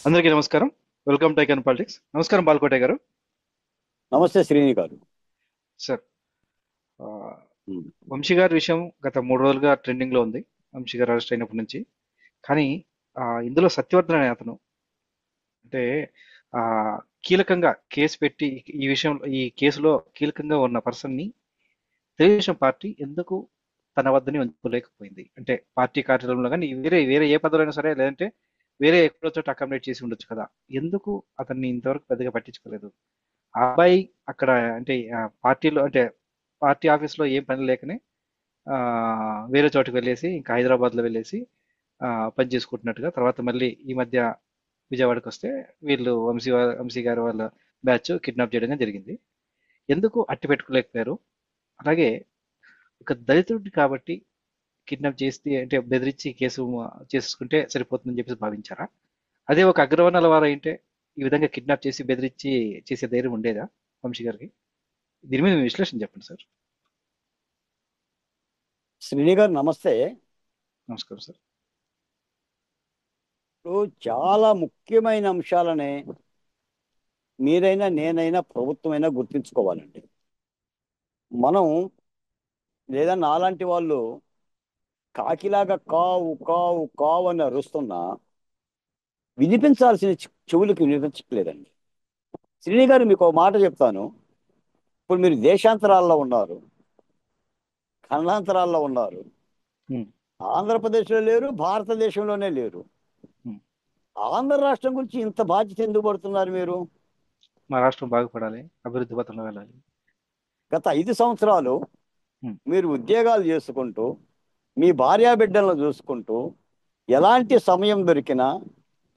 అందరికీ నమస్కారం. Welcome to icon politics. నమస్కారం బాలకోటే గారు. నమస్తే శ్రీని గారు. సార్, ఆ, ఉమ్. వంశీ గారి విషయం గత 3 రోజులుగా ట్రెండింగ్ లో ఉంది. వంశీ గారు అరెస్ట్ అయినప్పటి నుంచి. కానీ ఇందులో సత్యవర్ధన్ అనే అతను అంటే ఆ, కీలకంగా కేసు పెట్టి ఈ విషయం ఈ కేసులో కీలకంగా ఉన్న పర్సన్ ని తెలుగుదేశం పార్టీ ఎందుకు తన వద్దనే ఉంచుకోలేకపోయింది? అంటే పార్టీ కార్యాలయంలో కానీ వేరే వేరే ఏ పదవులైనా సరే, లేదంటే వేరే ఎక్కడో చోట అకామిడేట్ చేసి ఉండొచ్చు కదా. ఎందుకు అతన్ని ఇంతవరకు పెద్దగా పట్టించుకోలేదు? ఆ అబ్బాయి అక్కడ అంటే పార్టీలో అంటే పార్టీ ఆఫీస్లో ఏం పని లేకనే ఆ, వేరే చోటుకి వెళ్ళేసి ఇంకా హైదరాబాద్లో వెళ్ళేసి ఆ, పని చేసుకుంటున్నట్టుగా తర్వాత మళ్ళీ ఈ మధ్య విజయవాడకి వస్తే వీళ్ళు వంశీ గారు వాళ్ళ బ్యాచ్ కిడ్నాప్ చేయడం జరిగింది. ఎందుకు అట్టి పెట్టుకోలేకపోయారు? అలాగే ఒక దళితుడిని కాబట్టి కిడ్నాప్ చేసి అంటే బెదిరించి కేసు చేసుకుంటే సరిపోతుందని చెప్పేసి భావించారా? అదే ఒక అగ్రవర్ణాల వారు అయితే ఈ విధంగా కిడ్నాప్ చేసి బెదిరించి చేసే ధైర్యం ఉండేదా వంశీ గారికి? దీని మీద మీ విశ్లేషణ చెప్పండి సార్. శ్రీని గారు నమస్తే. నమస్కారం సార్. ఇప్పుడు చాలా ముఖ్యమైన అంశాలనే మీరైనా నేనైనా ప్రభుత్వమైనా గుర్తించుకోవాలండి. మనం లేదా నాలాంటి వాళ్ళు కాకిలాగా కావు కావు కావు అని అరుస్తున్నా వినిపించాల్సిన చెవులకు వినిపించట్లేదండి. శ్రీని గారు మీకు ఒక మాట చెప్తాను. ఇప్పుడు మీరు దేశాంతరాల్లో ఉన్నారు, ఖండాంతరాల్లో ఉన్నారు. ఉమ్, ఆంధ్రప్రదేశ్లో లేరు, భారతదేశంలోనే లేరు. ఉమ్. ఆంధ్ర రాష్ట్రం గురించి ఇంత బాధ్యత ఎందుకు పడుతున్నారు మీరు? మా రాష్ట్రం బాగుపడాలి, అభివృద్ధి పథంలో వెళ్ళాలి. గత 5 సంవత్సరాలు ఉమ్, మీరు ఉద్యోగాలు చేసుకుంటూ మీ భార్యా బిడ్డలను చూసుకుంటూ ఎలాంటి సమయం దొరికినా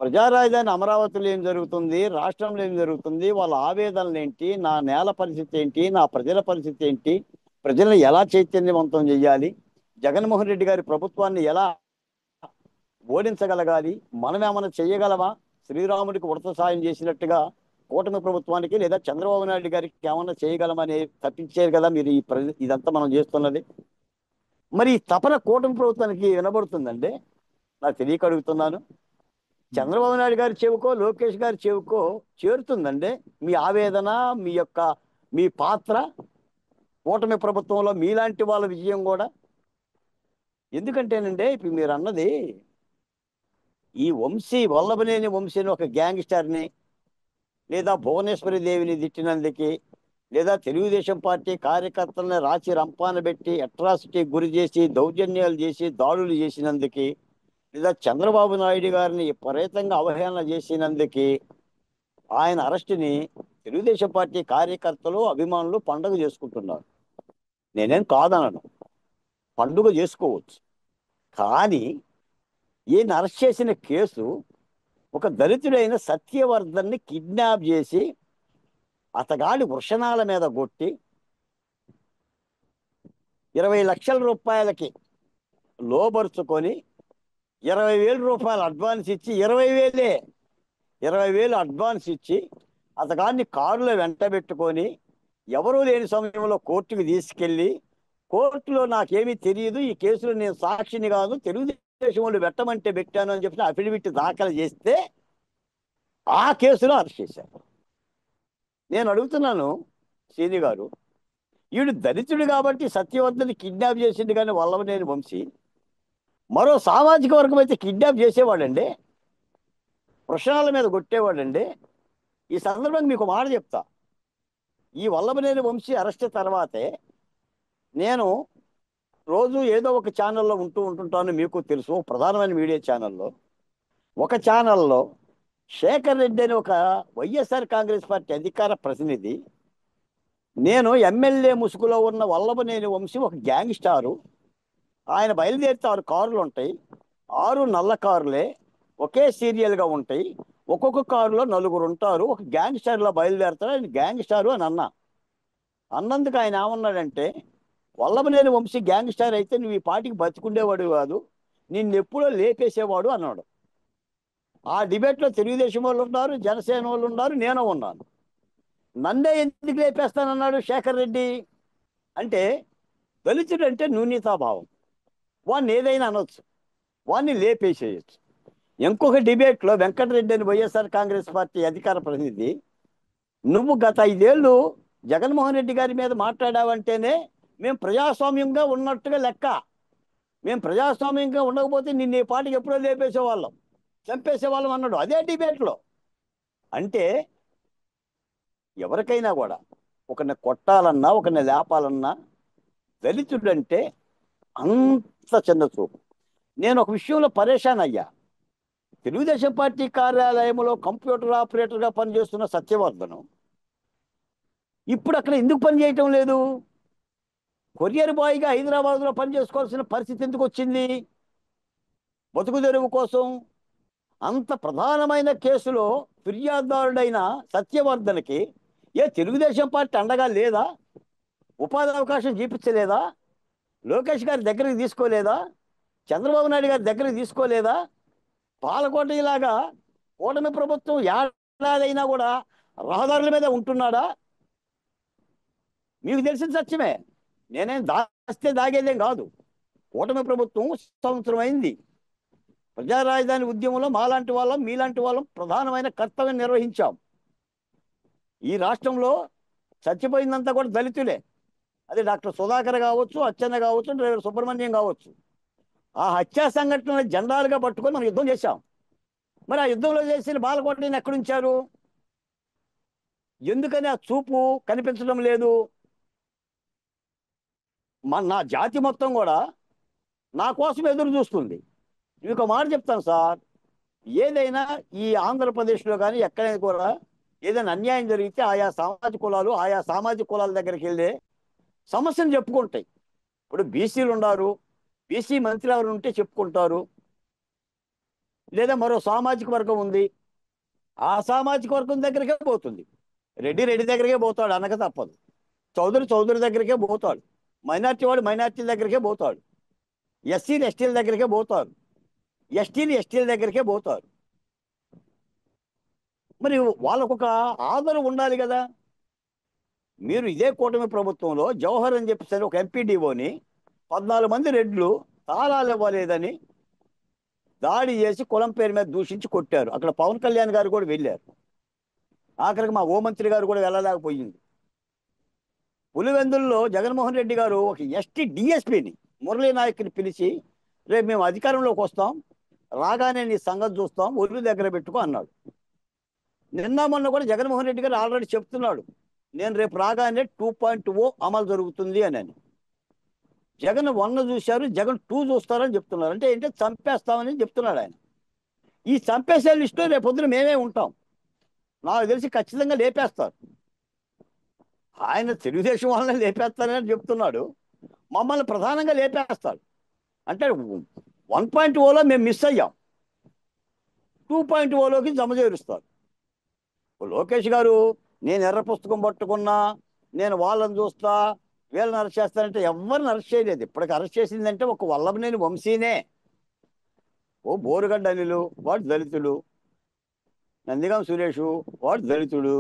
ప్రజా రాజధాని అమరావతిలో ఏం జరుగుతుంది, రాష్ట్రంలో ఏం జరుగుతుంది, వాళ్ళ ఆవేదనలు ఏంటి, నా నేల పరిస్థితి ఏంటి, నా ప్రజల పరిస్థితి ఏంటి, ప్రజలను ఎలా చైతన్యవంతం చేయాలి, జగన్మోహన్ రెడ్డి గారి ప్రభుత్వాన్ని ఎలా ఓడించగలగాలి, మనమేమైనా చేయగలమా, శ్రీరాముడికి ఉడత సాయం చేసినట్టుగా కూటమి ప్రభుత్వానికి లేదా చంద్రబాబు నాయుడు గారికి ఏమన్నా చేయగలమని తప్పించేది కదా మీరు ఇదంతా మనం చేస్తున్నది. మరి ఈ తపన కూటమి ప్రభుత్వానికి వినబడుతుందండి? నాకు తెలియక అడుగుతున్నాను. ఉమ్. చంద్రబాబు నాయుడు గారి చెవుకో లోకేష్ గారి చెవుకో చేరుతుందండి మీ ఆవేదన, మీ యొక్క మీ పాత్ర కూటమి ప్రభుత్వంలో మీలాంటి వాళ్ళ విజయం కూడా? ఎందుకంటేనండి ఇప్పుడు మీరు అన్నది ఈ వల్లభనేని వంశీని ఒక గ్యాంగ్స్టర్ని లేదా భువనేశ్వరి దేవిని తిట్టినందుకు లేదా తెలుగుదేశం పార్టీ కార్యకర్తలను రాచి రంపాన పెట్టి అట్రాసిటీ గురి చేసి దౌర్జన్యాలు చేసి దాడులు చేసినందుకు లేదా చంద్రబాబు నాయుడు గారిని విపరీతంగా అవహేళన చేసినందుకు ఆయన అరెస్టుని తెలుగుదేశం పార్టీ కార్యకర్తలు అభిమానులు పండుగ చేసుకుంటున్నారు. నేనేం కాదనను, పండుగ చేసుకోవచ్చు. కానీ ఈయన అరెస్ట్ చేసిన కేసు ఒక దళితుడైన సత్యవర్ధన్ని కిడ్నాప్ చేసి అతగాడి వృషణాల మీద కొట్టి 20 లక్షల రూపాయలకి లోబరుచుకొని 20,000 రూపాయలు అడ్వాన్స్ ఇచ్చి 20,000 అడ్వాన్స్ ఇచ్చి అతగాడిని కారులో వెంటబెట్టుకొని ఎవరూ లేని సమయంలో కోర్టుకు తీసుకెళ్ళి కోర్టులో నాకేమీ తెలియదు, ఈ కేసులో నేను సాక్షిని కాదు, తెలుగుదేశం వాళ్ళు పెట్టమంటే పెట్టాను అని చెప్పి అఫిడవిట్ దాఖలు చేస్తే ఆ కేసులో అరెస్ట్ చేశారు. నేను అడుగుతున్నాను శ్రీని గారు, వీడు దళితుడు కాబట్టి సత్యవర్ధని కిడ్నాప్ చేసింది కానీ వల్లభనేని వంశీ మరో సామాజిక వర్గం అయితే కిడ్నాప్ చేసేవాడండి, వృషణాల మీద కొట్టేవాడండి. ఈ సందర్భంగా మీకు మాట చెప్తా. ఈ వల్లభనేని వంశీ అరెస్ట్ తర్వాతే నేను రోజు ఏదో ఒక ఛానల్లో ఉంటుంటాను, మీకు తెలుసు, ప్రధానమైన మీడియా ఛానల్లో. ఒక ఛానల్లో శేఖర్ రెడ్డి అని ఒక వైఎస్ఆర్ కాంగ్రెస్ పార్టీ అధికార ప్రతినిధి, నేను ఎమ్మెల్యే ముసుగులో ఉన్న వల్లభనేని వంశీ ఒక గ్యాంగ్ స్టారు, ఆయన బయలుదేరితే 6 కార్లు ఉంటాయి, 6 నల్ల కారులే ఒకే సీరియల్గా ఉంటాయి, ఒక్కొక్క కారులో 4 ఉంటారు, ఒక గ్యాంగ్ స్టార్లో బయలుదేరుతాడు, ఆయన గ్యాంగ్ స్టారు అని అన్నందుకు ఆయన ఏమన్నాడంటే, వల్లభనేని వంశీ గ్యాంగ్ స్టార్ అయితే నువ్వు ఈ పార్టీకి బతికుండేవాడు కాదు, నిన్నెప్పుడో లేపేసేవాడు అన్నాడు. ఆ డిబేట్లో తెలుగుదేశం వాళ్ళు ఉన్నారు, జనసేన వాళ్ళు ఉన్నారు, నేను ఉన్నాను. నన్నే ఎందుకు లేపేస్తానన్నాడు శేఖర్ రెడ్డి అంటే, దళితుడు అంటే న్యూనతాభావం, వాడిని ఏదైనా అనొచ్చు, వాడిని లేపేసేయచ్చు. ఇంకొక డిబేట్లో వెంకటరెడ్డి అని వైఎస్ఆర్ కాంగ్రెస్ పార్టీ అధికార ప్రతినిధి, నువ్వు గత 5 ఏళ్ళు జగన్మోహన్ రెడ్డి గారి మీద మాట్లాడావంటేనే మేము ప్రజాస్వామ్యంగా ఉన్నట్టుగా లెక్క. మేము ప్రజాస్వామ్యంగా ఉండకపోతే నిన్ను ఈ పార్టీకి ఎప్పుడో లేపేసేవాళ్ళం, చంపేసేవాళ్ళం అన్నాడు అదే డిబేట్లో. అంటే ఎవరికైనా కూడా ఒకరిని కొట్టాలన్నా ఒకరిని లేపాలన్నా దళితుడంటే అంత చిన్న చూపు. నేను ఒక విషయంలో పరేషాన్ అయ్యా. తెలుగుదేశం పార్టీ కార్యాలయంలో కంప్యూటర్ ఆపరేటర్గా పనిచేస్తున్న సత్యవర్ధనం ఇప్పుడు అక్కడ ఎందుకు పని చేయటం లేదు? కొరియర్ బాయ్గా హైదరాబాద్లో పని చేసుకోవాల్సిన పరిస్థితి ఎందుకు వచ్చింది? బతుకు తెరువు కోసం. అంత ప్రధానమైన కేసులో ఫిర్యాదుదారుడైన సత్యవర్ధన్కి తెలుగుదేశం పార్టీ అండగా లేదా? ఉపాధి అవకాశం చూపించలేదా? లోకేష్ గారి దగ్గరికి తీసుకోలేదా? చంద్రబాబు నాయుడు గారి దగ్గరికి తీసుకోలేదా? పాలకోట ఇలాగా కూటమి ప్రభుత్వం ఏడాదైనా కూడా రహదారుల మీద ఉంటున్నాడా? మీకు తెలిసిన సత్యమే. నేనేం దాస్తే దాగేదేం కాదు. కూటమి ప్రభుత్వం సంవత్సరం అయింది. ప్రజా రాజధాని ఉద్యమంలో మాలాంటి వాళ్ళం మీలాంటి వాళ్ళం ప్రధానమైన కర్తవ్యం నిర్వహించాం. ఈ రాష్ట్రంలో చచ్చిపోయిందంతా కూడా దళితులే. అది డాక్టర్ సుధాకర్ కావచ్చు, అచ్చెన్న కావచ్చు, డ్రైవర్ సుబ్రహ్మణ్యం కావచ్చు. ఆ హత్యా సంఘటన జెండాలుగా పట్టుకొని మనం యుద్ధం చేశాం. మరి ఆ యుద్ధంలో చేసిన బాలకోటని ఎక్కడుంచారు? ఎందుకని ఆ చూపు కనిపించడం లేదు? నా జాతి మొత్తం కూడా నా కోసం ఎదురు చూస్తుంది. మీకు ఒక మాట చెప్తాను సార్, ఏదైనా ఈ ఆంధ్రప్రదేశ్లో కానీ ఎక్కడైనా కూడా ఏదైనా అన్యాయం జరిగితే ఆయా సామాజిక కులాల దగ్గరికి వెళ్ళే సమస్యను చెప్పుకుంటాయి. ఇప్పుడు బీసీలు ఉన్నారు, బీసీ మంత్రి ఎవరు ఉంటే చెప్పుకుంటారు. లేదా మరో సామాజిక వర్గం ఉంది, ఆ సామాజిక వర్గం దగ్గరికే పోతుంది. రెడ్డి దగ్గరికే పోతాడు, అనక తప్పదు. చౌదరి దగ్గరికే పోతాడు. మైనార్టీ వాడు మైనార్టీ దగ్గరికే పోతాడు. ఎస్సీల దగ్గరికే పోతారు. ఎస్టీల దగ్గరికే పోతారు. మరి వాళ్ళకొక ఆదరణ ఉండాలి కదా. మీరు ఇదే కూటమి ప్రభుత్వంలో జవహర్ అని చెప్పేసి ఒక ఎంపీడీఓని 14 మంది రెడ్లు తాళాలు ఇవ్వలేదని దాడి చేసి కులం పేరు మీద దూషించి కొట్టారు. అక్కడ పవన్ కళ్యాణ్ గారు కూడా వెళ్ళారు. ఆఖరికి మా హోంమంత్రి గారు కూడా వెళ్ళలేకపోయింది. పులివెందుల్లో జగన్మోహన్ రెడ్డి గారు ఒక ఎస్టీ డిఎస్పీని మురళీ నాయక్ని పిలిచి, రేపు మేము అధికారంలోకి వస్తాం, రాగానే నీ సంగతి చూస్తాం, ఒళ్ళు దగ్గర పెట్టుకో అన్నాడు. నిన్న మొన్న కూడా జగన్మోహన్ రెడ్డి గారు ఆల్రెడీ చెప్తున్నాడు, నేను రేపు రాగానే 2.0 అమలు జరుగుతుంది అని. జగన్ 1 చూశారు, జగన్ 2 చూస్తారని చెప్తున్నారు. అంటే ఏంటంటే చంపేస్తామని చెప్తున్నాడు ఆయన. ఈ చంపేసే లిస్టులో రేపు పొద్దున మేమే ఉంటాం. నాకు తెలిసి ఖచ్చితంగా లేపేస్తారు. ఆయన తెలుగుదేశం వాళ్ళని లేపేస్తారని చెప్తున్నాడు, మమ్మల్ని ప్రధానంగా లేపేస్తారు. అంటే 1.0లో మేము మిస్ అయ్యాం, 2.0లోకి జమ చేరుస్తారు. లోకేష్ గారు నేను ఎర్ర పుస్తకం పట్టుకున్నా, నేను వాళ్ళని చూస్తా, వీళ్ళని అరెస్ట్ చేస్తానంటే ఎవరిని అరెస్ట్ చేయలేదు. ఇప్పటికి అరెస్ట్ చేసిందంటే ఒక వల్లభనేని వంశీనే. ఓ బోరుగడ్డ అనిలు వాడు దళితుడు, నందిగాం సురేషు వాడు దళితుడు,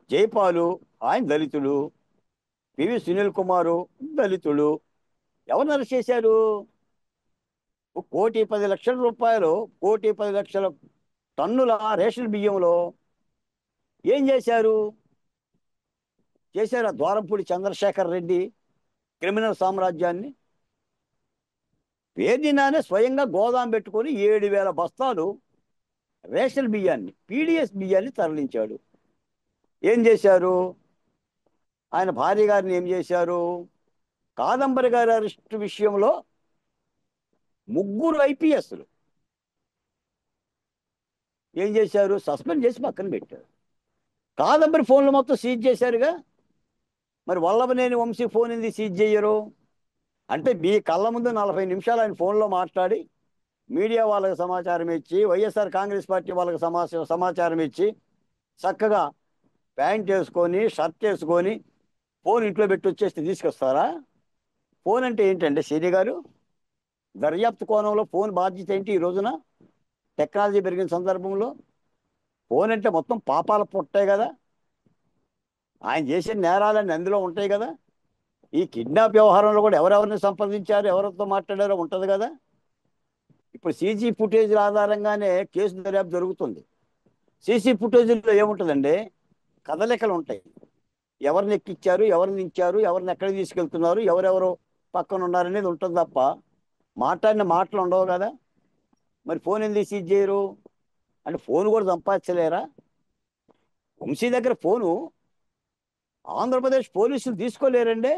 జైపాలు ఆయన దళితుడు, పివి సునీల్ కుమారు దళితుడు. ఎవరిని అరెస్ట్ చేశారు? 1,10,00,000 రూపాయలు, 1,10,00,000 టన్నుల రేషన్ బియ్యంలో ఏం చేశారు? ఆ ద్వారంపూడి చంద్రశేఖర్ రెడ్డి క్రిమినల్ సామ్రాజ్యాన్ని. పేర్నినానే స్వయంగా గోదాం పెట్టుకొని 7,000 బస్తాలు రేషన్ బియ్యాన్ని, పీడిఎస్ బియ్యాన్ని తరలించాడు. ఏం చేశారు? ఆయన భార్య గారిని ఏం చేశారు? కాదంబరి గారి అరెస్టు విషయంలో 3 ఐపీఎస్లు ఏం చేశారు? సస్పెండ్ చేసి పక్కన పెట్టారు. కాదంబరి ఫోన్లు మొత్తం సీజ్ చేశారుగా. మరి వల్లభనేని వంశీ ఫోన్ ఎందుకు సీజ్ చేయరు? అంటే మీ కళ్ళ ముందు 40 నిమిషాలు ఆయన ఫోన్లో మాట్లాడి మీడియా వాళ్ళకి సమాచారం ఇచ్చి, వైఎస్ఆర్ కాంగ్రెస్ పార్టీ వాళ్ళకి సమాచారం ఇచ్చి, చక్కగా ప్యాంట్ వేసుకొని షర్ట్ వేసుకొని ఫోన్ ఇంట్లో పెట్టి వచ్చేస్తే తీసుకొస్తారా? ఫోన్ అంటే ఏంటంటే శ్రీని గారు, దర్యాప్తు కోణంలో ఫోన్ బాధ్యత ఏంటి? ఈ రోజున టెక్నాలజీ పెరిగిన సందర్భంలో ఫోన్ అంటే మొత్తం పాపాలు పుట్టాయి కదా, ఆయన చేసిన నేరాలన్నీ అందులో ఉంటాయి కదా. ఈ కిడ్నాప్ వ్యవహారంలో కూడా ఎవరెవరిని సంప్రదించారు, ఎవరితో మాట్లాడారో ఉంటుంది కదా. ఇప్పుడు సీసీ ఫుటేజ్ల ఆధారంగానే కేసు దర్యాప్తు జరుగుతుంది. సీసీ ఫుటేజ్లో ఏముంటుందండి? కదలికలు ఉంటాయి. ఎవరిని ఎక్కిచ్చారు, ఎవరిని దించారు, ఎవరిని ఎక్కడికి తీసుకెళ్తున్నారు, ఎవరెవరు పక్కన ఉన్నారనేది ఉంటుంది తప్ప మాట్లాడిన మాటలు ఉండవు కదా. మరి ఫోన్ ఎందుకు సీజ్ చేయరు? అంటే ఫోన్ కూడా సంపాదించలేరా? వంశీ దగ్గర ఫోను ఆంధ్రప్రదేశ్ పోలీసులు తీసుకోలేరండి.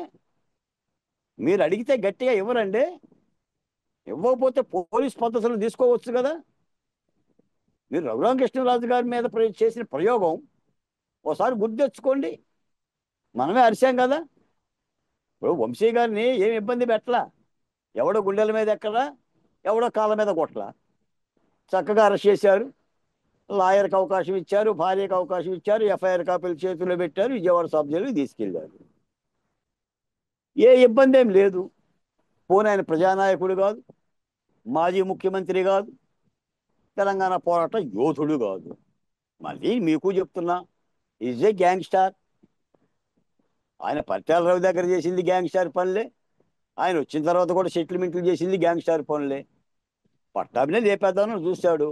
మీరు అడిగితే గట్టిగా ఇవ్వరండి. ఇవ్వకపోతే పోలీస్ పద్ధతులు తీసుకోవచ్చు కదా. మీరు రఘురామకృష్ణరాజు గారి మీద చేసిన ప్రయోగం ఓసారి గుర్తు తెచ్చుకోండి. మనమే అరిశాం కదా. ఇప్పుడు వంశీ గారిని ఏమి ఇబ్బంది పెట్టలా. ఎవడో గుండెల మీద ఎక్కడా, ఎవడో కాళ్ళ మీద కొట్టలా. చక్కగా అరెస్ట్ చేశారు. లాయర్కి అవకాశం ఇచ్చారు, భార్యకి అవకాశం ఇచ్చారు, ఎఫ్ఐఆర్ కాపీలు చేతుల్లో పెట్టారు, విజయవాడ సబ్ జైలుకి తీసుకెళ్లారు. ఏ ఇబ్బంది ఏం లేదు. పోనీ ఆయన ప్రజానాయకుడు కాదు, మాజీ ముఖ్యమంత్రి కాదు, తెలంగాణ పోరాట యోధుడు కాదు. మళ్ళీ మీకు చెప్తున్నా, ఈజ్ ఏ గ్యాంగ్ స్టార్. ఆయన పరిటాల రవి దగ్గర చేసింది గ్యాంగ్ స్టార్ పనులే. ఆయన వచ్చిన తర్వాత కూడా సెటిల్మెంట్లు చేసింది గ్యాంగ్ స్టార్ పనులే. పట్టాభినే లేపేద్దామని చూశాడు.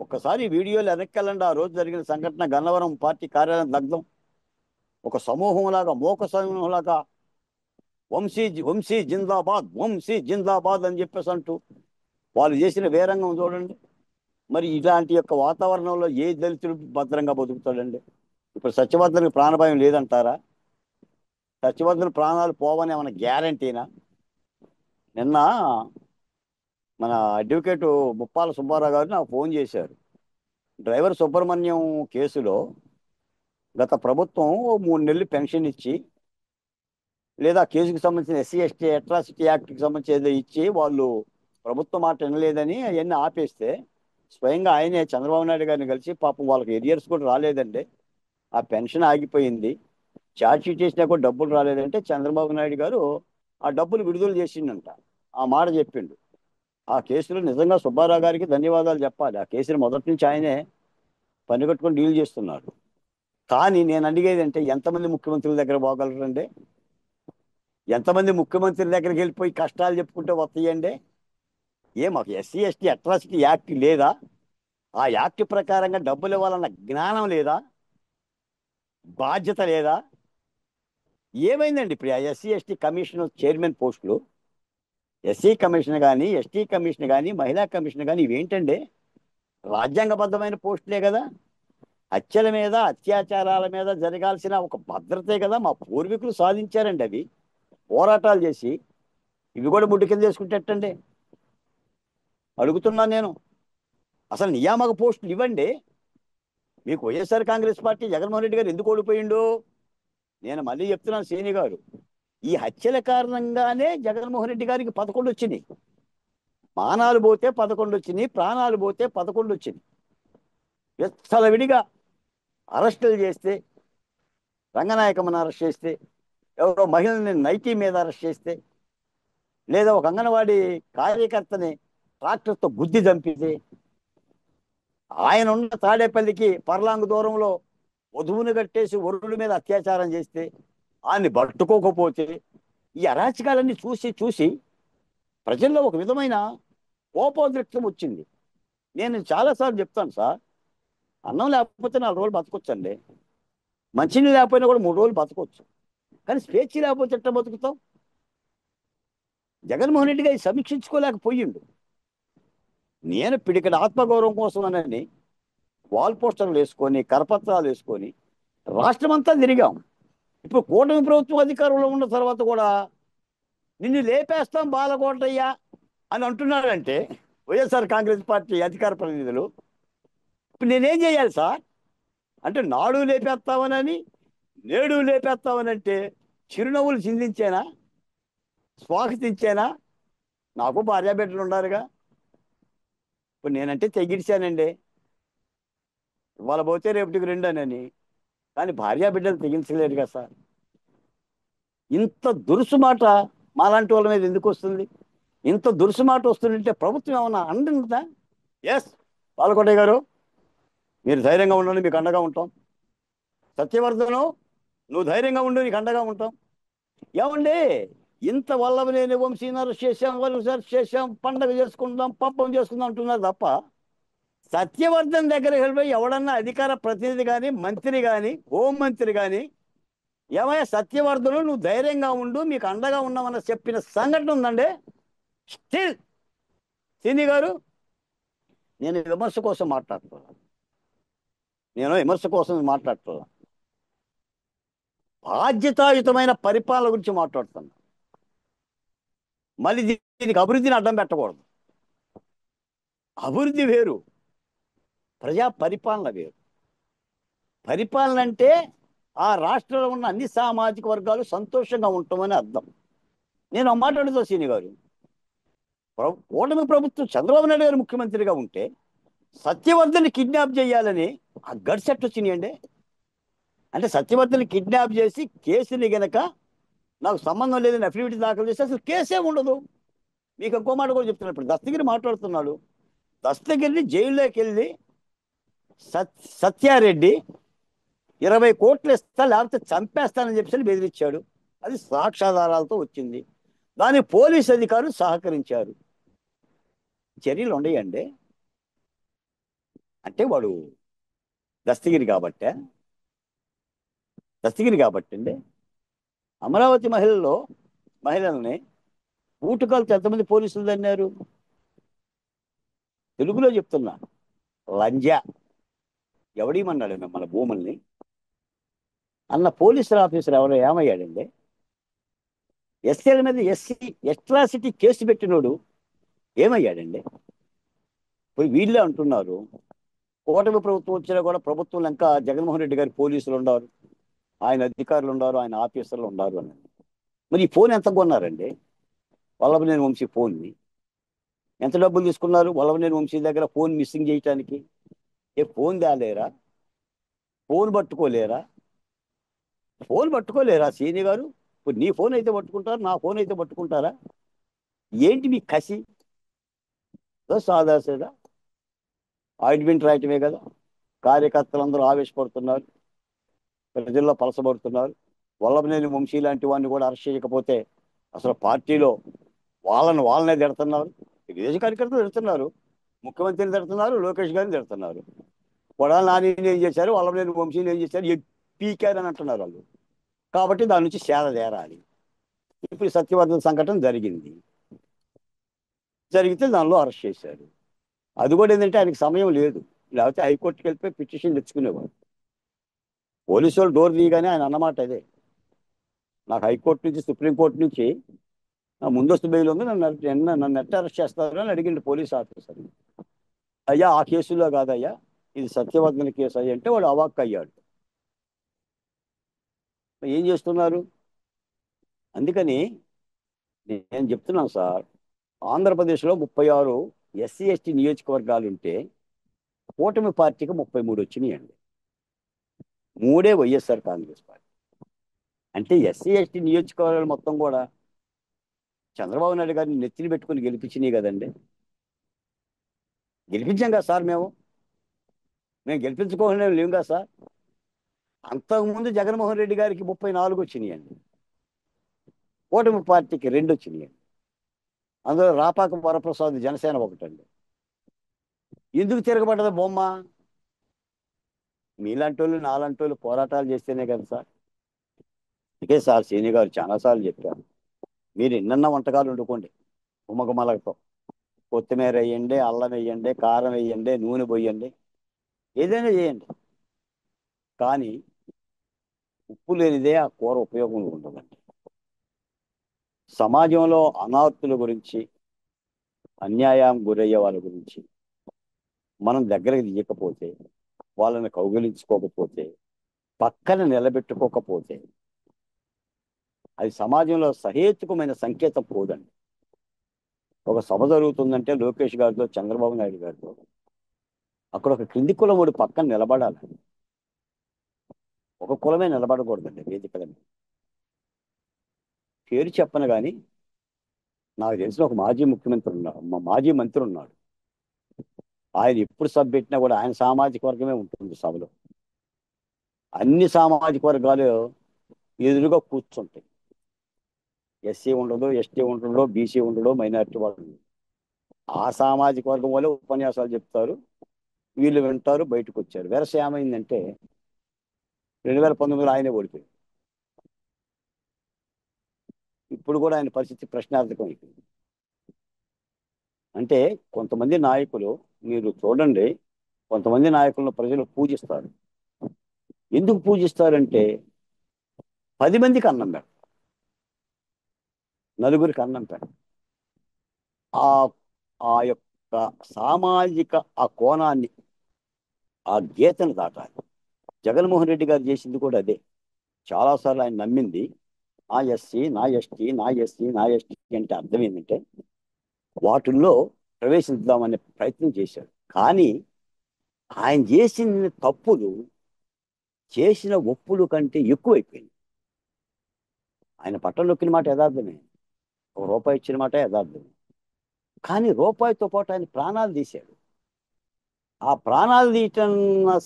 ఒక్కసారి వీడియోలు వెనక్కి వెళ్ళండి. ఆ రోజు జరిగిన సంఘటన, గన్నవరం పార్టీ కార్యాలయం దగ్ధం. ఒక సమూహంలాగా, మోక సమూహంలాగా వంశీ వంశీ జిందాబాద్, వంశీ జిందాబాద్ అని చెప్పేసి అంటూ వాళ్ళు చేసిన వేరంగం చూడండి. మరి ఇలాంటి యొక్క వాతావరణంలో ఏ దళితుడు భద్రంగా బతుకుతాడండి? ఇప్పుడు సత్యవర్ధనకి ప్రాణభయం లేదంటారా? సత్యవర్ధన ప్రాణాలు పోవని ఏమైనా గ్యారంటీనా? నిన్న మన అడ్వకేటు ముప్పాల సుబ్బారావు గారు నాకు ఫోన్ చేశారు. డ్రైవర్ సుబ్రహ్మణ్యం కేసులో గత ప్రభుత్వం 3 నెలలు పెన్షన్ ఇచ్చి, లేదా కేసుకు సంబంధించిన ఎస్సీ ఎస్టీ అట్రాసిటీ యాక్ట్కి సంబంధించి ఏదో ఇచ్చి వాళ్ళు ప్రభుత్వం మాట వినలేదని అవన్నీ ఆపేస్తే, స్వయంగా ఆయనే చంద్రబాబు నాయుడు గారిని కలిసి, పాపం వాళ్ళకి ఎరియర్స్ కూడా రాలేదండి, ఆ పెన్షన్ ఆగిపోయింది, ఛార్జ్ షీట్ చేసినా కూడా డబ్బులు రాలేదంటే చంద్రబాబు నాయుడు గారు ఆ డబ్బులు విడుదల చేసిండంట. ఆ మాట చెప్పిండు. ఆ కేసులో నిజంగా సుబ్బారావు గారికి ధన్యవాదాలు చెప్పాలి. ఆ కేసుని మొదటి నుంచి ఆయనే పని కట్టుకొని డీల్ చేస్తున్నారు. కానీ నేను అడిగేది అంటే, ఎంతమంది ముఖ్యమంత్రుల దగ్గర పోగలరండి? ఎంతమంది ముఖ్యమంత్రి దగ్గరికి వెళ్ళిపోయి కష్టాలు చెప్పుకుంటే వస్తాయండి? మాకు ఎస్సీ ఎస్టీ అట్రాసిటీ యాక్ట్ లేదా? ఆ యాక్ట్ ప్రకారంగా డబ్బులు ఇవ్వాలన్న జ్ఞానం లేదా? బాధ్యత లేదా? ఏమైందండి ఇప్పుడు ఆ ఎస్సీ ఎస్టీ కమిషన్ చైర్మన్ పోస్టులు? ఎస్సీ కమిషన్ కానీ, ఎస్టీ కమిషన్ కానీ, మహిళా కమిషన్ కానీ ఇవేంటండి? రాజ్యాంగబద్ధమైన పోస్టులే కదా. హత్యల మీద, అత్యాచారాల మీద జరగాల్సిన ఒక భద్రతే కదా. మా పూర్వీకులు సాధించారండి అవి, పోరాటాలు చేసి. ఇవి కూడా ముడ్డు కింద చేసుకుంటేటండి అడుగుతున్నాను నేను. అసలు నియామక పోస్టులు ఇవ్వండి. మీకు వైఎస్ఆర్ కాంగ్రెస్ పార్టీ జగన్మోహన్ రెడ్డి గారు ఎందుకు ఓడిపోయిండు? నేను మళ్ళీ చెప్తున్నాను శ్రేణి గారు, ఈ హత్యల కారణంగానే జగన్మోహన్ రెడ్డి గారికి 11 వచ్చినాయి. మానాలు పోతే 11 వచ్చినాయి, ప్రాణాలు పోతే 11 వచ్చినాయి. విచ్చలవిడిగా అరెస్టులు చేస్తే, రంగనాయకమ్మను అరెస్ట్ చేస్తే, ఎవరో మహిళల్ని నైటీ మీద అరెస్ట్ చేస్తే, లేదా ఒక అంగన్వాడీ కార్యకర్తని ట్రాక్టర్తో గుద్ది చంపితే, ఆయన ఉన్న తాడేపల్లికి పర్లాంగు దూరంలో వధువుని కట్టేసి వరుడి మీద అత్యాచారం చేస్తే, ఆయన్ని పట్టుకోకపోతే, ఈ అరాచకాలన్నీ చూసి చూసి ప్రజల్లో ఒక విధమైన కోపోద్రిక్తం వచ్చింది. నేను చాలాసార్లు చెప్తాను సార్, అన్నం లేకపోతే 4 రోజులు బతకొచ్చండి, మంచినీళ్ళు లేకపోయినా కూడా 3 రోజులు బతకొచ్చు. కానీ స్వేచ్ఛ లేకపోతే ఎట్లా బతుకుతాం? జగన్మోహన్ రెడ్డి గారు సమీక్షించుకోలేకపోయిండు. నేను పిడికడ ఆత్మగౌరవం కోసం అని వాల్ పోస్టర్లు వేసుకొని, కరపత్రాలు వేసుకొని రాష్ట్రమంతా తిరిగాం. ఇప్పుడు కూటమి ప్రభుత్వం అధికారంలో ఉన్న తర్వాత కూడా నిన్ను లేపేస్తాం బాలకోటయ్య అని అంటున్నాడంటే వైఎస్ఆర్ కాంగ్రెస్ పార్టీ అధికార ప్రతినిధులు, ఇప్పుడు నేనేం చేయాలి సార్? అంటే నాడు లేపేస్తామనని, నేడు లేపేస్తామనంటే చిరునవ్వులు చిందించేనా, స్వాగతించేనా? నాకు భార్యాబిడ్డలు ఉన్నారుగా. ఇప్పుడు నేనంటే తెగించానండి, ఇవాళ పోతే రేపటికి 2 అని. కానీ భార్యాబిడ్డలు తెగించలేరు కదా సార్. ఇంత దురుసు మాట మాలాంటి వాళ్ళ మీద ఎందుకు వస్తుంది? ఇంత దురుసు మాట వస్తుందంటే ప్రభుత్వం ఏమన్నా అంటుందా? ఎస్, బాలకోటయ్య గారు మీరు ధైర్యంగా ఉండండి, మీకు అండగా ఉంటాం. సత్యవర్ధను నువ్వు ధైర్యంగా ఉండు, నీకు అండగా ఉంటాం. ఏమండి ఇంత వల్లభనేని వంశీని అరెస్ట్ చేశాం, వాళ్ళు అరెస్ట్ చేశాం, పండగ చేసుకుందాం, పబ్బం చేసుకుందాం అంటున్నారు తప్ప సత్యవర్ధన్ దగ్గరికి వెళ్ళిపోయి ఎవడన్నా అధికార ప్రతినిధి కానీ మంత్రి కానీ హోంమంత్రి కానీ ఏమయ్యా సత్యవర్ధను నువ్వు ధైర్యంగా ఉండు, మీకు అండగా ఉన్నామని చెప్పిన సంఘటన ఉందండి. స్టిల్ సీని గారు, నేను విమర్శ కోసం మాట్లాడుతున్నాను, బాధ్యతాయుతమైన పరిపాలన గురించి మాట్లాడుతున్నాను. మళ్ళీ దీనికి అభివృద్ధిని అడ్డం పెట్టకూడదు. అభివృద్ధి వేరు, ప్రజా పరిపాలన వేరు. పరిపాలన అంటే ఆ రాష్ట్రంలో ఉన్న అన్ని సామాజిక వర్గాలు సంతోషంగా ఉంటామని అర్థం. నేను ఆ మాట అడుగుతా సీని గారు, కూటమి ప్రభుత్వం చంద్రబాబు నాయుడు గారు ముఖ్యమంత్రిగా ఉంటే సత్యవర్ధన్ని కిడ్నాప్ చేయాలని ఆ గడ్స్ ఎట్ వచ్చినాయండి. అంటే సత్యవర్ధన్ని కిడ్నాప్ చేసి కేసుని గనక నాకు సంబంధం లేదని అఫిడవిట్ దాఖలు చేస్తే అసలు కేసే ఉండదు. మీకు ఇంకో మాట కూడా చెప్తున్నాను. ఇప్పుడు దస్తగిరి మాట్లాడుతున్నాడు. దస్తగిరిని జైల్లోకి వెళ్ళి సత్యారెడ్డి 20 కోట్లు ఇస్తా లేకపోతే చంపేస్తానని చెప్పి బెదిరించాడు. అది సాక్ష్యాధారాలతో వచ్చింది. దానికి పోలీసు అధికారులు సహకరించారు. చర్యలు ఉండయండి. అంటే వాడు దస్తగిరి కాబట్టే, అండి అమరావతి మహిళల్ని బూటకాలతో ఎంతమంది పోలీసులు తన్నారు? తెలుగులో చెప్తున్నా, లంజా ఎవడేమన్నాడు మన భూముల్ని అన్న పోలీసుల ఆఫీసర్ ఎవరో ఏమయ్యాడండి? ఎస్సీల మీద ఎస్ట్రాసిటీ కేసు పెట్టినోడు ఏమయ్యాడండి? పోయి వీళ్ళే అంటున్నారు కూటమి ప్రభుత్వం వచ్చినా కూడా ప్రభుత్వంలో ఇంకా జగన్మోహన్ రెడ్డి గారి పోలీసులు ఉన్నారు, ఆయన అధికారులు ఉన్నారు, ఆయన ఆఫీసర్లు ఉన్నారు అని. మరి ఈ ఫోన్ ఎంత కొన్నారండి? వల్లభనేని వంశీ ఫోన్ని ఎంత డబ్బులు తీసుకున్నారు? వల్లభనేని వంశీ దగ్గర ఫోన్ మిస్సింగ్ చేయటానికి ఫోన్ తేలేరా? ఫోన్ పట్టుకోలేరా సీని గారు? ఇప్పుడు నీ ఫోన్ అయితే పట్టుకుంటారు, నా ఫోన్ అయితే పట్టుకుంటారా? ఏంటి మీ కసి? సాదాసేదా ఆయింట్మెంట్ రాయటమే కదా. కార్యకర్తలందరూ ఆవేశపడుతున్నారు, ప్రజల్లో పలసబడుతున్నారు. వల్లభనేని వంశీ లాంటి వాడిని కూడా అరెస్ట్ చేయకపోతే అసలు పార్టీలో వాళ్ళనే తిడుతున్నారు. తెలుగుదేశం కార్యకర్తలు తిడుతున్నారు, ముఖ్యమంత్రిని తిడుతున్నారు, లోకేష్ గారిని తిడుతున్నారు. కొడాలి నాని ఏం చేశారు, వల్లభనేని వంశీని ఏం చేశారు, పీకారు అని అంటున్నారు వాళ్ళు. కాబట్టి దాని నుంచి సేద తీరాలి. ఇప్పుడు సత్యవర్ధన్ సంఘటన జరిగితే దానిలో అరెస్ట్ చేశారు. అది కూడా ఏంటంటే ఆయనకి సమయం లేదు, లేకపోతే హైకోర్టుకి వెళ్ళిపోయి పిటిషన్ తెచ్చుకునేవాడు. పోలీసు వాళ్ళు డోర్ తీయగానే ఆయన అన్నమాట అదే, నాకు హైకోర్టు నుంచి సుప్రీంకోర్టు నుంచి ముందస్తు బెయిల్ ఉంది, నన్ను ఎట్ట అరెస్ట్ చేస్తారు అని అడిగిండు పోలీస్ ఆఫీసర్. అయ్యా ఆ కేసులో కాదయ్యా, ఇది సత్యవర్ధన కేసు అయ్యి అంటే వాడు అవాక్ అయ్యాడు. ఏం చేస్తున్నారు? అందుకని నేను చెప్తున్నాను సార్, ఆంధ్రప్రదేశ్లో 36 ఎస్సీ ఎస్టీ నియోజకవర్గాలు ఉంటే కూటమి పార్టీకి 33 వచ్చినాయండి. 3 వైఎస్ఆర్ కాంగ్రెస్ పార్టీ. అంటే ఎస్సీ ఎస్టీ నియోజకవర్గాలు మొత్తం కూడా చంద్రబాబు నాయుడు గారిని నెత్తిని పెట్టుకుని గెలిపించినాయి కదండి. గెలిపించాం కదా సార్, మేము గెలిపించుకోవాలని లేము కదా సార్. అంతకుముందు జగన్మోహన్ రెడ్డి గారికి 34 వచ్చినాయండి, కూటమి పార్టీకి 2 వచ్చినాయండి. అందులో రాపాక వరప్రసాద్ జనసేన ఒకటండి. ఎందుకు తిరగబడ్డది బొమ్మ? మీలాంటి వాళ్ళు నాలాంటి వాళ్ళు పోరాటాలు చేస్తేనే కదా సార్. అందుకే సార్ సీని గారు చాలాసార్లు చెప్పారు, మీరు ఎన్నెన్న వంటకాలు వండుకోండి గుమ్మగుమ్మలతో, కొత్తిమీర వేయండి, అల్లం వేయండి, కారం వేయండి, నూనె పోయండి, ఏదైనా చేయండి, కానీ ఉప్పు లేనిదే ఆ కూర ఉపయోగం ఉండదండి. సమాజంలో అనార్థుల గురించి, అన్యాయం గురయ్యే వాళ్ళ గురించి మనం దగ్గరకు తీయకపోతే, వాళ్ళని కౌగిలించుకోకపోతే, పక్కన నిలబెట్టుకోకపోతే అది సమాజంలో సహేతుకమైన సంకేతం పోదండి. ఒక సభ జరుగుతుందంటే లోకేష్ గారితో చంద్రబాబు నాయుడు గారితో అక్కడ ఒక క్రింది కులముడు పక్కన నిలబడాలి, ఒక కులమే నిలబడకూడదండి వేదికల మీద. పేరు చెప్పను కానీ నాకు తెలిసిన ఒక మాజీ మంత్రి ఉన్నాడు. ఆయన ఎప్పుడు సభ పెట్టినా కూడా ఆయన సామాజిక వర్గమే ఉంటుంది సభలో. అన్ని సామాజిక వర్గాలు ఎదురుగా కూర్చుంటాయి. ఎస్సీ ఉండదు, ఎస్టీ ఉండడు, బీసీ ఉండడు, మైనారిటీ వాళ్ళు ఉండరు. ఆ సామాజిక వర్గం వల్ల ఉపన్యాసాలు చెప్తారు, వీళ్ళు వింటారు, బయటకు వచ్చారు. వెరస ఏమైందంటే 2019లో ఆయనే ఓడిపోయాడు. ఇప్పుడు కూడా ఆయన పరిస్థితి ప్రశ్నార్థకం అయిపోయింది. అంటే కొంతమంది నాయకులు, మీరు చూడండి, కొంతమంది నాయకులను ప్రజలు పూజిస్తారు. ఎందుకు పూజిస్తారంటే 10 మందికి అన్నం పెడతారు, నలుగురికి అన్నం పెడతారు. ఆ ఆ యొక్క సామాజిక ఆ కోణాన్ని, ఆ గీతను దాటాలి. జగన్మోహన్ రెడ్డి గారు చేసింది కూడా అదే. చాలాసార్లు ఆయన నమ్మింది నా ఎస్సీ, నా ఎస్టీ, నా ఎస్సీ, నా ఎస్టీ అంటే అర్థం ఏంటంటే వాటిల్లో ప్రవేశిద్దామనే ప్రయత్నం చేశాడు. కానీ ఆయన చేసిన తప్పులు చేసిన ఒప్పులు కంటే ఎక్కువైపోయింది. ఆయన పట్టం నొక్కిన మాట యథార్థమే, ఒక రూపాయి ఇచ్చిన మాట యథార్థమే. కానీ రూపాయితో పాటు ఆయన ప్రాణాలు తీశాడు. ఆ ప్రాణాలు తీయటం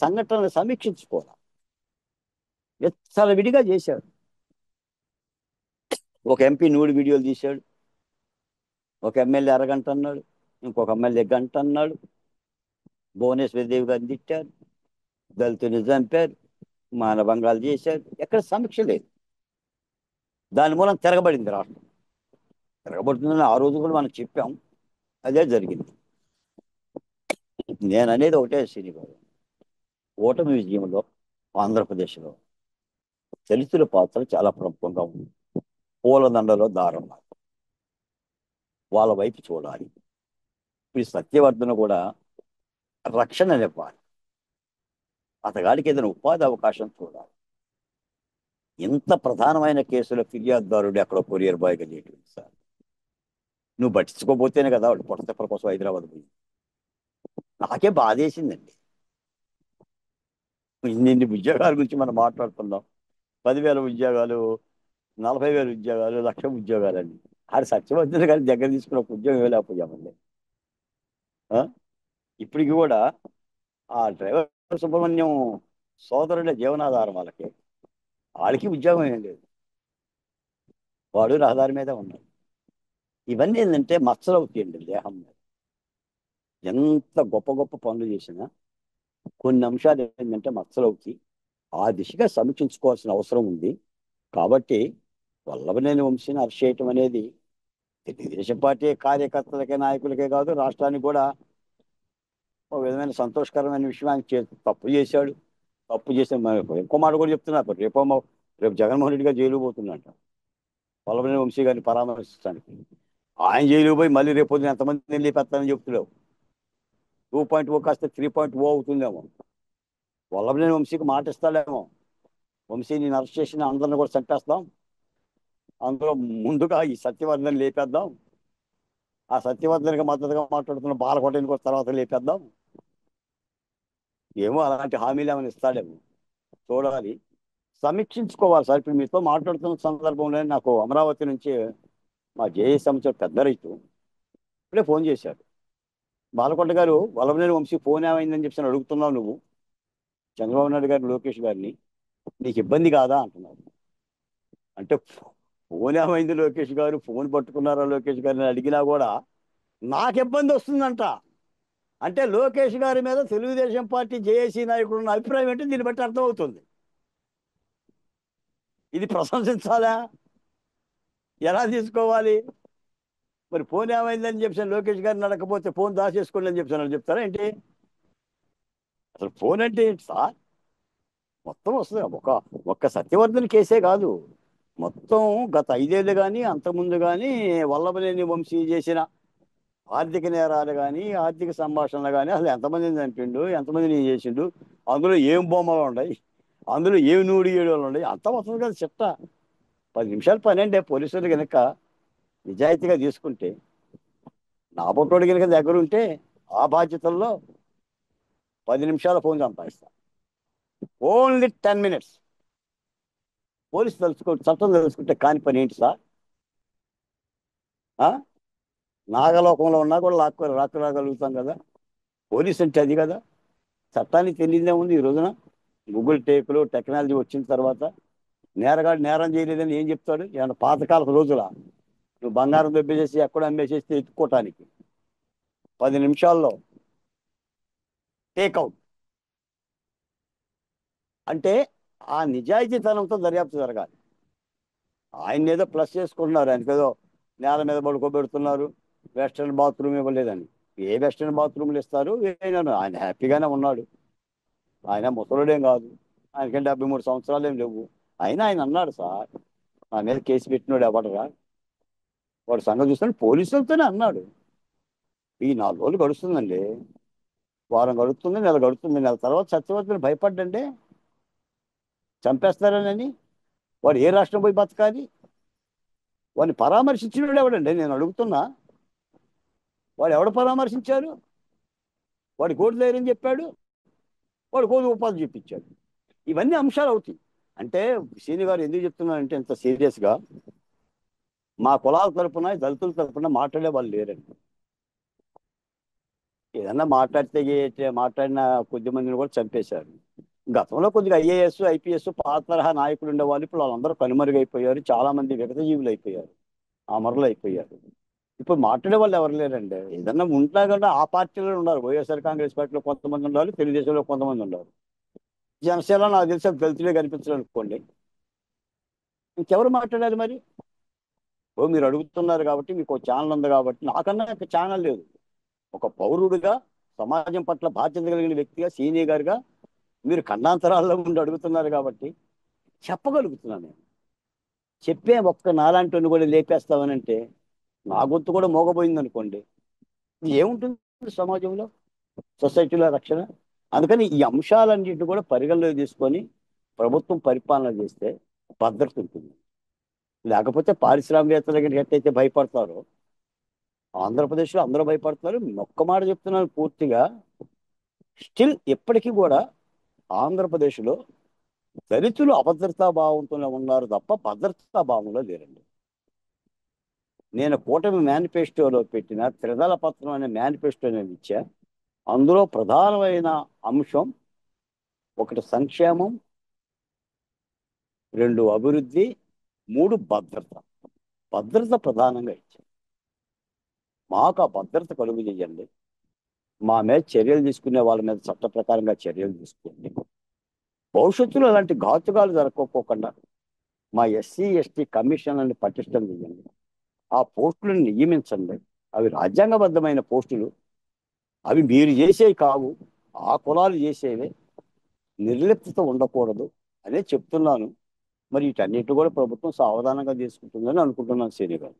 సంఘటనలు సమీక్షించుకోవాలి, విడిగా చేశాడు. ఒక ఎంపీ నూడు వీడియోలు తీశాడు, ఒక ఎమ్మెల్యే అరగంట అన్నాడు, ఇంకొక ఎమ్మెల్యే గంట అన్నాడు. భువనేశ్వరి దేవి గారిని తిట్టారు, దళితుని చంపారు, మానభంగాలు చేశారు. ఎక్కడ సమీక్ష లేదు. దాని మూలం తిరగబడింది రాష్ట్రం. తిరగబడుతుందని ఆ రోజు కూడా మనం చెప్పాం, అదే జరిగింది. నేను అనేది ఒకటే శ్రీనివారు, ఓటమి విజయంలో ఆంధ్రప్రదేశ్లో దళితుల పాత్ర చాలా ప్రముఖంగా ఉంది. పూలదండలో దారం లాగా. వాళ్ళ వైపు చూడాలి. ఇప్పుడు సత్యవర్ధన కూడా రక్షణనివ్వాలి, అతగాడికి ఏదైనా ఉపాధి అవకాశం చూడాలి. ఇంత ప్రధానమైన కేసులో ఫిర్యాదుదారుడు ఎక్కడో కొరియర్ బాయ్గా చేయటం సార్. నువ్వు పట్టించుకోపోతేనే కదా వాడు పొట్టతెప్పల కోసం హైదరాబాద్ పోయి. నాకే బాధేసిందండి. ఇన్ని ఉద్యోగాల గురించి మనం మాట్లాడుతున్నాం, 10,000 ఉద్యోగాలు, 40,000 ఉద్యోగాలు, 1,00,000 ఉద్యోగాలని. ఆడు సత్యవర్ధన గారి దగ్గర తీసుకున్న ఒక ఉద్యోగం వేలేకపోయామండి. ఇప్పటికి కూడా ఆ డ్రైవర్ సుబ్రహ్మణ్యం సోదరుల జీవనాధారం వాళ్ళకి ఉద్యోగం ఏం లేదు, వాడు రహదారి మీద ఉన్నాడు. ఇవన్నీ ఏంటంటే మచ్చలు అవుతాయండి దేహం మీద. ఎంత గొప్ప గొప్ప పనులు చేసినా కొన్ని అంశాలు ఏంటంటే మచ్చలు అవుతాయి. ఆ దిశగా సమీక్షించుకోవాల్సిన అవసరం ఉంది. కాబట్టి వల్లభనేని వంశీని అరెస్ట్ చేయటం అనేది తెలుగుదేశం పార్టీ కార్యకర్తలకే, నాయకులకే కాదు, రాష్ట్రానికి కూడా ఒక విధమైన సంతోషకరమైన విషయం. ఆయన తప్పు చేశాడు. తప్పు చేసిన ఇంకో మాట కూడా చెప్తున్నారు, రేపు జగన్మోహన్ రెడ్డి గారు జైలు పోతున్నట్ట వల్లభనేని వంశీ గారిని పరామర్శించడానికి. ఆయన జైలు పోయి మళ్ళీ రేపు పొద్దున ఎంతమంది లేపెత్తానని చెప్తున్నావు. 2.0 కాస్త 3.0 అవుతుందేమో. వల్లభనేని వంశీకి మాట ఇస్తాడేమో, వంశీ నేను అరెస్ట్ చేసిన అందరిని కూడా చంపేస్తాం, అందులో ముందుగా ఈ సత్యవర్ధన్ లేపేద్దాం, ఆ సత్యవర్ధన్కి మద్దతుగా మాట్లాడుతున్న బాలకోటని కూడా తర్వాత లేపేద్దాం, ఏమో అలాంటి హామీలు ఏమైనా ఇస్తాడేమో చూడాలి. సమీక్షించుకోవాలి సార్. ఇప్పుడు మీతో మాట్లాడుతున్న సందర్భంలో నాకు అమరావతి నుంచి మా జేఏ సంస్థ పెద్ద రైతు ఇప్పుడే ఫోన్ చేశారు. బాలకొండ గారు, వల్లభనేని వంశీ ఫోన్ ఏమైందని చెప్పి అడుగుతున్నావు నువ్వు చంద్రబాబు నాయుడు గారిని, లోకేష్ గారిని, నీకు ఇబ్బంది కాదా అంటున్నారు. అంటే ఫోన్ ఏమైంది లోకేష్ గారు, ఫోన్ పట్టుకున్నారా లోకేష్ గారిని అడిగినా కూడా నాకు ఇబ్బంది వస్తుందంట. అంటే లోకేష్ గారి మీద తెలుగుదేశం పార్టీ జేఏసీ నాయకుడు ఉన్న అభిప్రాయం ఏంటో దీన్ని బట్టి అర్థమవుతుంది. ఇది ప్రశంసించాలా, ఎలా తీసుకోవాలి? మరి ఫోన్ ఏమైందని చెప్పాను లోకేష్ గారిని అడగకపోతే ఫోన్ దాచేసుకోండి అని చెప్పాను చెప్తారా ఏంటి? అసలు ఫోన్ అంటే ఏంటి సార్? మొత్తం వస్తుంది. ఒక్క సత్యవర్ధన్ కేసే కాదు, మొత్తం గత 5 ఏళ్ళు కానీ అంతకుముందు కానీ వల్లభనేని వంశీ చేసిన ఆర్థిక నేరాలు కానీ, ఆర్థిక సంభాషణలు కానీ, అసలు ఎంతమందిని చంపిండు, ఎంతమందిని చేసిండు, అందులో ఏం బొమ్మలు ఉన్నాయి, అందులో ఏం నూడి ఏడులు ఉన్నాయి, అంత వస్తుంది కదా చిట్ట. 10 నిమిషాలు పని అండి. పోలీసులు కనుక నిజాయితీగా తీసుకుంటే, నా పొట్టోడు కనుక దగ్గర ఉంటే ఆ బాధ్యతల్లో 10 నిమిషాల ఫోన్ సంపాదిస్తా. Only 10 minutes. పోలీసు చట్టం తెలుసుకుంటే కాని పని ఏంటి సార్? నాగలోకంలో ఉన్నా కూడా రాగలుగుతాం కదా. పోలీసు అంటే అది కదా. చట్టానికి తెలియదే ఉంది ఈ రోజున. గూగుల్ టేకులు టెక్నాలజీ వచ్చిన తర్వాత నేరగాడు నేరం చేయలేదని ఏం చెప్తాడు? ఏమన్నా పాతకాలపు రోజులా? నువ్వు బంగారం దొబ్బేసేసి ఎక్కడ అమ్మేసేస్తే ఎత్తుకోవటానికి 10 నిమిషాల్లో టేక్అవుట్. అంటే ఆ నిజాయితీతనంతో దర్యాప్తు జరగాలి. ఆయన ఏదో ప్లస్ చేసుకుంటున్నారు, ఆయనకి ఏదో నేల మీద పడుకోబెడుతున్నారు, వెస్ట్రన్ బాత్రూమ్ ఇవ్వలేదని. ఏ వెస్ట్రన్ బాత్రూమ్లు ఇస్తారు? ఆయన హ్యాపీగానే ఉన్నాడు. ఆయన ముసలుడేం కాదు, ఆయనకంటే 73 సంవత్సరాలు ఏం లేవు. అయినా ఆయన అన్నాడు, సార్ నా మీద కేసు పెట్టినాడు ఎవడరా, వాడు సంగతి చూస్తాను పోలీసులతోనే అన్నాడు. ఈ 4 రోజులు గడుస్తుందండి, వారం గడుస్తుంది, నెల గడుస్తుంది, నెల తర్వాత సత్యవతిని భయపడ్డండి చంపేస్తారనని. వాడు ఏ రాష్ట్రం పోయి బతకాలి? వాడిని పరామర్శించినాడు ఎవడండి నేను అడుగుతున్నా? వాడు ఎవడు పరామర్శించారు? వాడి కోటి ధైర్యం చెప్పాడు, వాడు కోటి ఉపాధి చెప్పించాడు. ఇవన్నీ అంశాలు అవుతాయి. అంటే సీని గారు ఎందుకు చెప్తున్నారంటే ఇంత సీరియస్గా, మా కులాల తరపున దళితుల తరపున మాట్లాడే వాళ్ళు లేరండి. ఏదన్నా మాట్లాడిన కొద్ది మందిని కూడా చంపేశారు. గతంలో కొద్దిగా ఐఏఎస్ ఐపీఎస్ పాత తరహా నాయకులు ఉండేవాళ్ళు, ఇప్పుడు వాళ్ళందరూ కనుమరుగైపోయారు. చాలా మంది విగతజీవులు అయిపోయారు, అమరులు అయిపోయారు. ఇప్పుడు మాట్లాడే వాళ్ళు ఎవరు లేరండి. ఏదన్నా ఉంటా కదా ఆ పార్టీలో ఉన్నారు. వైఎస్ఆర్ కాంగ్రెస్ పార్టీలో కొంతమంది ఉన్నారు, తెలుగుదేశంలో కొంతమంది ఉన్నారు. జనసేన నాకు తెలిసి దళితులే కనిపించరు అనుకోండి. ఇంకెవరు మాట్లాడాలి మరి? ఓ మీరు అడుగుతున్నారు కాబట్టి, మీకు ఒక ఛానల్ ఉంది కాబట్టి. నాకన్నా ఒక ఛానల్ లేదు. ఒక పౌరుడిగా, సమాజం పట్ల బాధ్యత కలిగిన వ్యక్తిగా, సీనియర్ గారుగా మీరు ఖండాంతరాల్లో ఉండి అడుగుతున్నారు కాబట్టి చెప్పగలుగుతున్నాను నేను. చెప్పే ఒక్క నాలాంటి కూడా లేపేస్తామనంటే నా గొంతు కూడా మోగబోయింది అనుకోండి, ఇది ఏముంటుంది సమాజంలో, సొసైటీలో రక్షణ? అందుకని ఈ అంశాలన్నింటినీ కూడా పరిగణలోకి తీసుకొని ప్రభుత్వం పరిపాలన చేస్తే భద్రత ఉంటుంది. లేకపోతే పారిశ్రామికవేత్తల దగ్గరికి ఎట్టయితే భయపడతారో, ఆంధ్రప్రదేశ్లో అందరూ భయపడుతున్నారు. ఒక్క మాట చెప్తున్నాను పూర్తిగా, స్టిల్ ఇప్పటికీ కూడా ఆంధ్రప్రదేశ్లో దళితులు అభద్రతా భావంతోనే ఉన్నారు తప్ప భద్రతా భావంలో లేరండి. నేను కూటమి మేనిఫెస్టోలో పెట్టిన త్రిదళ పత్రం అనే మేనిఫెస్టో నేను ఇచ్చా. అందులో ప్రధానమైన అంశం 1 సంక్షేమం, 2 అభివృద్ధి, 3 భద్రత. భద్రత ప్రధానంగా ఇచ్చాను. మాకు ఆ భద్రత కలుగు చేయండి. మా మీద చర్యలు తీసుకునే వాళ్ళ మీద చట్ట ప్రకారంగా చర్యలు తీసుకోండి. భవిష్యత్తులో అలాంటి ఘాతుకాలు జరగకోకుండా మా ఎస్సీ ఎస్టీ కమిషన్లను పటిష్టం చేయండి. ఆ పోస్టులను నియమించండి. అవి రాజ్యాంగబద్ధమైన పోస్టులు, అవి మీరు చేసేవి కావు, ఆ కులాలు చేసేవే. నిర్లిప్తత ఉండకూడదు అనే చెప్తున్నాను. మరి వీటన్నిటి కూడా ప్రభుత్వం సావధానంగా తీసుకుంటుందని అనుకుంటున్నాను శ్రీని గారు.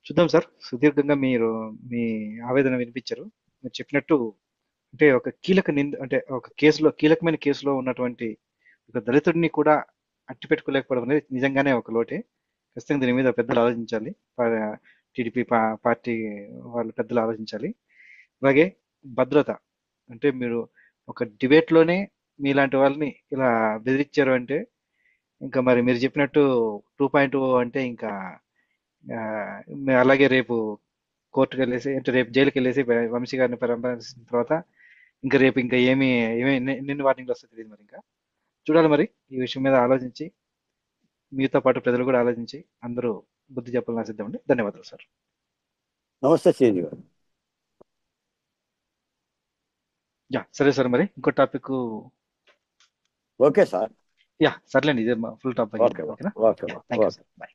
చూద్దాం సార్. సుదీర్ఘంగా మీరు మీ ఆవేదన వినిపించారు. మీరు చెప్పినట్టు అంటే ఒక అంటే ఒక కేసులో, కీలకమైన కేసులో ఉన్నటువంటి ఒక దళితుడిని కూడా అట్టి పెట్టుకోలేకపోవడం అనేది నిజంగానే ఒక లోటే. ఖచ్చితంగా దీని మీద పెద్దలు ఆలోచించాలి. టీడీపీ పార్టీ వాళ్ళు పెద్దలు ఆలోచించాలి. అలాగే భద్రత అంటే మీరు ఒక డిబేట్లోనే మీలాంటి వాళ్ళని ఇలా బెదిరించారు అంటే, ఇంకా మరి మీరు చెప్పినట్టు 2.0 అంటే ఇంకా ఆ, అలాగే రేపు కోర్టుకు వెళ్ళేసి అంటే రేపు జైలుకి వెళ్ళేసి వంశీ గారిని పరామర్శించిన తర్వాత ఇంకా రేపు ఇంకా ఎన్ని వార్నింగ్లు వస్తాయో తెలియదు. మరి ఇంకా చూడాలి. మరి ఈ విషయం మీద ఆలోచించి మీతో పాటు ప్రజలు కూడా ఆలోచించి అందరూ బుద్ధి చెప్పాలని ఆశిద్దామండి. ధన్యవాదాలు సార్. నమస్తే శ్రీని గారు. యా సరే సార్, మరి ఇంకో టాపిక్. Okay sir. యా సర్లేండి, ఇదే ఫుల్ టాపిక్. ఓకే ఓకేనా? Okay thank you okay. Sir. Bye.